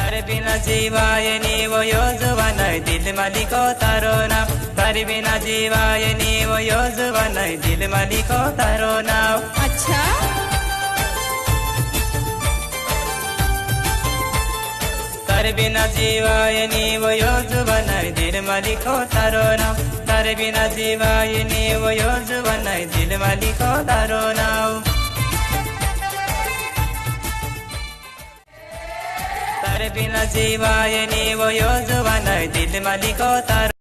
तारे बिना जीवाय नीव यो जुवान दिल मालिको तारो नाम। तारे बिना जीवाय नीव यो जुवान दिल मालिको तारो नाम। अच्छा तारे बिना जीवाय नीव यो जुवान दिल मालिको तारो नाम। तारे बिना जीवाय नीव यो जुवान दिल मालिको तारो नाम। तारे बिना जीवाय नीव यो जुवान दिल मालिको तारो